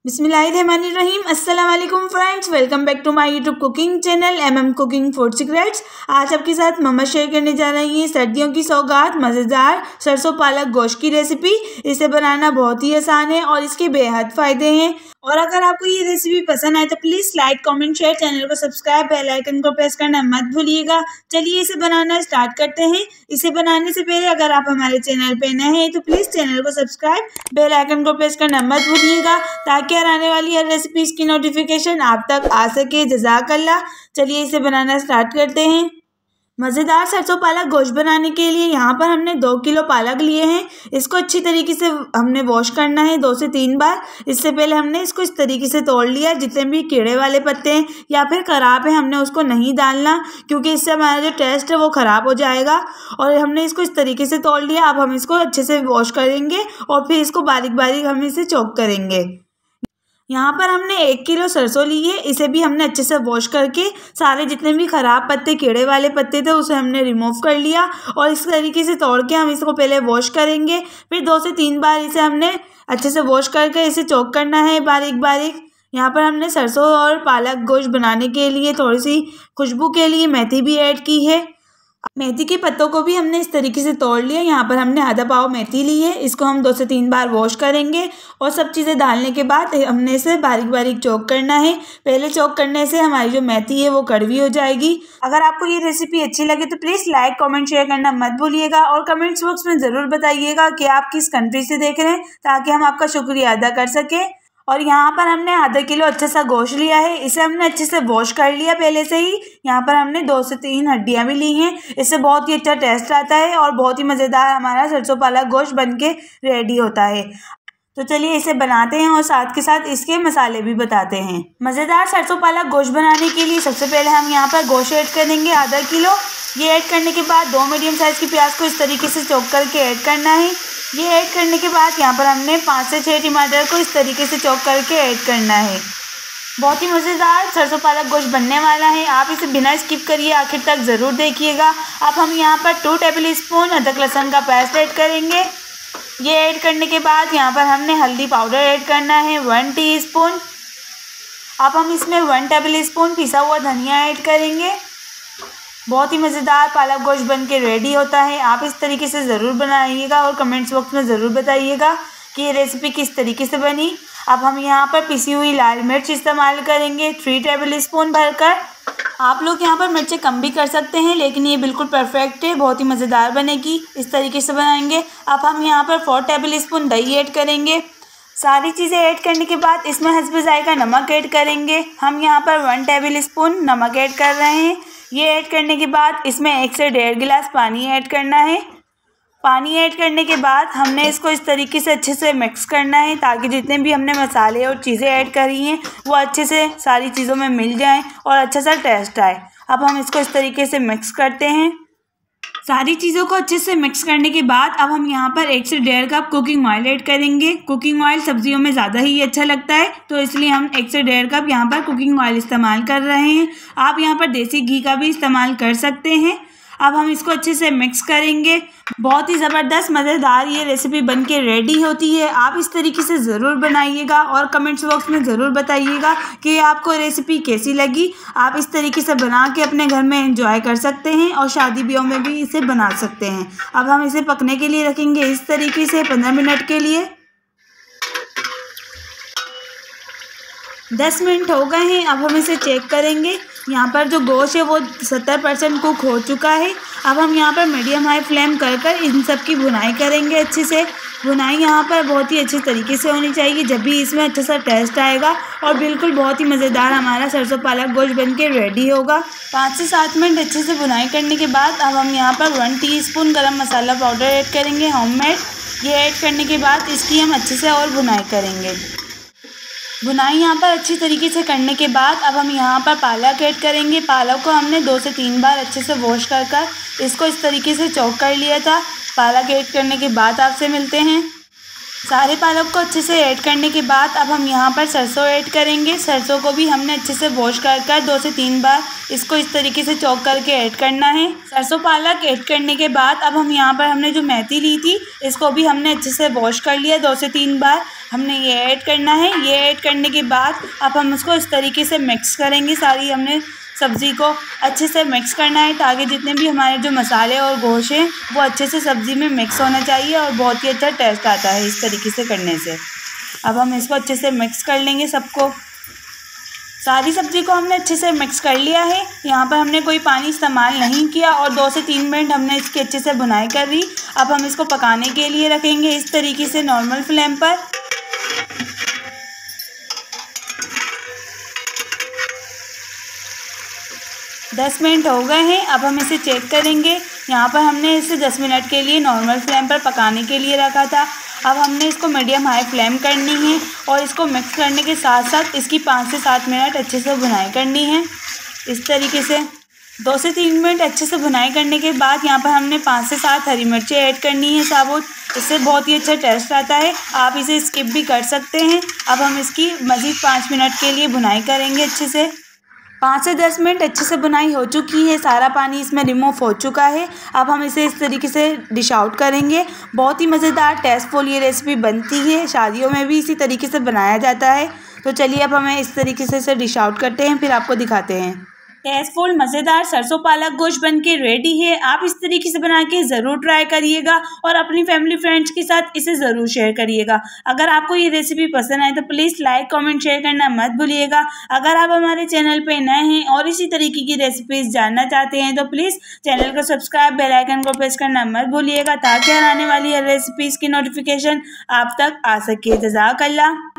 बिस्मिल्लाहिर्रहमानिर्रहीम। अस्सलाम वालेकुम friends, welcome back to my YouTube cooking channel MM cooking food secrets. आज आपके साथ मम्मा शेयर करने जा रही हैं सर्दियों की सौगात मज़ेदार सरसों पालक गोश्त की रेसिपी। इसे बनाना बहुत ही आसान है और इसके बेहद फ़ायदे हैं। और अगर आपको ये रेसिपी पसंद आए तो please like comment share, channel को सब्सक्राइब, बेल आइकन को प्रेस करना मत भूलिएगा। चलिए इसे बनाना स्टार्ट करते हैं। इसे बनाने से पहले अगर आप हमारे चैनल पे नए हैं तो प्लीज़ चैनल को सब्सक्राइब, बेल आइकन को प्रेस करना मत भूलिएगा ताकि आने वाली हर रेसिपीज़ की नोटिफिकेशन आप तक आ सके। जज़ाकल्लाह। चलिए इसे बनाना स्टार्ट करते हैं। मज़ेदार सरसों पालक गोश्त बनाने के लिए यहाँ पर हमने 2 किलो पालक लिए हैं। इसको अच्छी तरीके से हमने वॉश करना है 2 से 3 बार। इससे पहले हमने इसको इस तरीके से तोड़ लिया। जितने भी कीड़े वाले पत्ते हैं या फिर ख़राब है हमने उसको नहीं डालना, क्योंकि इससे हमारा जो टेस्ट है वो ख़राब हो जाएगा। और हमने इसको इस तरीके से तोड़ लिया। अब हम इसको अच्छे से वॉश करेंगे और फिर इसको बारीक बारीक हम इसे चॉप करेंगे। यहाँ पर हमने 1 किलो सरसों ली है। इसे भी हमने अच्छे से वॉश करके सारे जितने भी ख़राब पत्ते, कीड़े वाले पत्ते थे उसे हमने रिमूव कर लिया। और इस तरीके से तोड़ के हम इसको पहले वॉश करेंगे। फिर 2 से 3 बार इसे हमने अच्छे से वॉश करके इसे चॉप करना है बारीक बारीक। यहाँ पर हमने सरसों और पालक गोश्त बनाने के लिए थोड़ी सी खुशबू के लिए मेथी भी ऐड की है। मेथी के पत्तों को भी हमने इस तरीके से तोड़ लिया। यहाँ पर हमने आधा पाव मेथी ली है। इसको हम 2 से 3 बार वॉश करेंगे और सब चीज़ें डालने के बाद हमने इसे बारीक बारीक चॉप करना है। पहले चॉप करने से हमारी जो मेथी है वो कड़वी हो जाएगी। अगर आपको ये रेसिपी अच्छी लगे तो प्लीज़ लाइक कमेंट शेयर करना मत भूलिएगा और कमेंट्स बॉक्स में ज़रूर बताइएगा कि आप किस कंट्री से देख रहे हैं ताकि हम आपका शुक्रिया अदा कर सकें। और यहाँ पर हमने आधा किलो अच्छा सा गोश्त लिया है। इसे हमने अच्छे से वॉश कर लिया पहले से ही। यहाँ पर हमने 2 से 3 हड्डियाँ भी ली हैं। इससे बहुत ही अच्छा टेस्ट आता है और बहुत ही मज़ेदार हमारा सरसों पालक गोश्त बनके रेडी होता है। तो चलिए इसे बनाते हैं और साथ के साथ इसके मसाले भी बताते हैं। मज़ेदार सरसों पालक गोश्त बनाने के लिए सबसे पहले हम यहाँ पर गोश्त ऐड करेंगे आधा किलो। ये ऐड करने के बाद 2 मीडियम साइज़ की प्याज को इस तरीके से चॉप करके ऐड करना है। ये ऐड करने के बाद यहाँ पर हमने 5 से 6 टमाटर को इस तरीके से चॉप करके ऐड करना है। बहुत ही मज़ेदार सरसों पालक गोश्त बनने वाला है। आप इसे बिना स्किप करिए, आखिर तक ज़रूर देखिएगा। अब हम यहाँ पर 2 टेबल स्पून अदरक लहसुन का पेस्ट ऐड करेंगे। ये ऐड करने के बाद यहाँ पर हमने हल्दी पाउडर ऐड करना है 1 टीस्पून। अब हम इसमें 1 टेबल स्पून पिसा हुआ धनिया ऐड करेंगे। बहुत ही मज़ेदार पालक गोश्त बन के रेडी होता है। आप इस तरीके से ज़रूर बनाइएगा और कमेंट्स बॉक्स में ज़रूर बताइएगा कि ये रेसिपी किस तरीके से बनी। अब हम यहाँ पर पिसी हुई लाल मिर्च इस्तेमाल करेंगे 3 टेबल स्पून भरकर। आप लोग यहाँ पर मिर्चें कम भी कर सकते हैं, लेकिन ये बिल्कुल परफेक्ट है, बहुत ही मज़ेदार बनेगी इस तरीके से बनाएंगे। अब हम यहाँ पर 4 टेबल स्पून दही ऐड करेंगे। सारी चीज़ें ऐड करने के बाद इसमें हस्बे जायका नमक ऐड करेंगे। हम यहाँ पर 1 टेबल स्पून नमक ऐड कर रहे हैं। ये ऐड करने के बाद इसमें 1 से 1.5 गिलास पानी ऐड करना है। पानी ऐड करने के बाद हमने इसको इस तरीके से अच्छे से मिक्स करना है ताकि जितने भी हमने मसाले और चीज़ें ऐड करी हैं वो अच्छे से सारी चीज़ों में मिल जाएं और अच्छा सा टेस्ट आए। अब हम इसको इस तरीके से मिक्स करते हैं। सारी चीज़ों को अच्छे से मिक्स करने के बाद अब हम यहाँ पर 1 से 1.5 कप कुकिंग ऑयल ऐड करेंगे। कुकिंग ऑयल सब्जियों में ज़्यादा ही अच्छा लगता है, तो इसलिए हम 1 से 1.5 कप यहाँ पर कुकिंग ऑयल इस्तेमाल कर रहे हैं। आप यहाँ पर देसी घी का भी इस्तेमाल कर सकते हैं। अब हम इसको अच्छे से मिक्स करेंगे। बहुत ही ज़बरदस्त मज़ेदार ये रेसिपी बनके रेडी होती है। आप इस तरीके से ज़रूर बनाइएगा और कमेंट्स बॉक्स में ज़रूर बताइएगा कि आपको रेसिपी कैसी लगी। आप इस तरीके से बना के अपने घर में एंजॉय कर सकते हैं और शादी ब्याह में भी इसे बना सकते हैं। अब हम इसे पकने के लिए रखेंगे इस तरीके से 15 मिनट के लिए। 10 मिनट हो गए हैं। अब हम इसे चेक करेंगे। यहाँ पर जो गोश्त है वो 70% कुक हो चुका है। अब हम यहाँ पर मीडियम हाई फ्लेम कर इन सब की भुनाई करेंगे अच्छे से। भुनाई यहाँ पर बहुत ही अच्छे तरीके से होनी चाहिए, जब भी इसमें अच्छा सा टेस्ट आएगा और बिल्कुल बहुत ही मज़ेदार हमारा सरसों पालक गोश्त बनके रेडी होगा। 5 से 7 मिनट अच्छे से भुनाई करने के बाद अब हम यहाँ पर 1 टीस्पून गरम मसाला पाउडर ऐड करेंगे होममेड। ये ऐड करने के बाद इसकी हम अच्छे से और भुनाई करेंगे। भुनाई यहाँ पर अच्छी तरीके से करने के बाद अब हम यहाँ पर पालक ऐड करेंगे। पालक को हमने 2 से 3 बार अच्छे से वॉश कर इसको इस तरीके से चॉप कर लिया था। पालक ऐड करने के बाद आपसे मिलते हैं। सारे पालक को अच्छे से ऐड करने के बाद अब हम यहाँ पर सरसों ऐड करेंगे। सरसों को भी हमने अच्छे से वॉश कर 2 से 3 बार इसको इस तरीके से चॉप करके ऐड करना है। सरसों पालक ऐड करने के बाद अब हम यहाँ पर हमने जो मेथी ली थी इसको भी हमने अच्छे से वॉश कर लिया 2 से 3 बार। हमने ये ऐड करना है। ये ऐड करने के बाद अब हम इसको इस तरीके से मिक्स करेंगे। सारी हमने सब्ज़ी को अच्छे से मिक्स करना है ताकि जितने भी हमारे जो मसाले और गोश्त हैं वो अच्छे से सब्ज़ी में मिक्स होना चाहिए और बहुत ही अच्छा टेस्ट आता है इस तरीके से करने से। अब हम इसको अच्छे से मिक्स कर लेंगे सबको। सारी सब्ज़ी को हमने अच्छे से मिक्स कर लिया है। यहाँ पर हमने कोई पानी इस्तेमाल नहीं किया और 2 से 3 मिनट हमने इसकी अच्छे से भुनाई कर ली। अब हम इसको पकाने के लिए रखेंगे इस तरीके से नॉर्मल फ्लेम पर। 10 मिनट हो गए हैं। अब हम इसे चेक करेंगे। यहाँ पर हमने इसे 10 मिनट के लिए नॉर्मल फ्लेम पर पकाने के लिए रखा था। अब हमने इसको मीडियम हाई फ्लेम करनी है और इसको मिक्स करने के साथ साथ इसकी 5 से 7 मिनट अच्छे से भुनाई करनी है। इस तरीके से 2 से 3 मिनट अच्छे से भुनाई करने के बाद यहाँ पर हमने 5 से 7 हरी मिर्चें ऐड करनी है साबुत। इससे बहुत ही अच्छा टेस्ट आता है। आप इसे स्किप भी कर सकते हैं। अब हम इसकी मज़ीद 5 मिनट के लिए भुनाई करेंगे अच्छे से। 5 से 10 मिनट अच्छे से भुनाई हो चुकी है। सारा पानी इसमें रिमूव हो चुका है। अब हम इसे इस तरीके से डिश आउट करेंगे। बहुत ही मज़ेदार टेस्टफुल ये रेसिपी बनती है। शादियों में भी इसी तरीके से बनाया जाता है। तो चलिए अब हमें इस तरीके से इसे डिश आउट करते हैं, फिर आपको दिखाते हैं। टेस्टफुल मज़ेदार सरसों पालक गोश्त बनके रेडी है। आप इस तरीके से बना के ज़रूर ट्राई करिएगा और अपनी फैमिली फ्रेंड्स के साथ इसे ज़रूर शेयर करिएगा। अगर आपको ये रेसिपी पसंद आए तो प्लीज़ लाइक कमेंट शेयर करना मत भूलिएगा। अगर आप हमारे चैनल पे नए हैं और इसी तरीके की रेसिपीज़ जानना चाहते हैं तो प्लीज़ चैनल को सब्सक्राइब, बेल आइकन को प्रेस करना मत भूलिएगा ताकि आने वाली हर रेसिपीज़ की नोटिफिकेशन आप तक आ सके। जज़ाकल्लाह।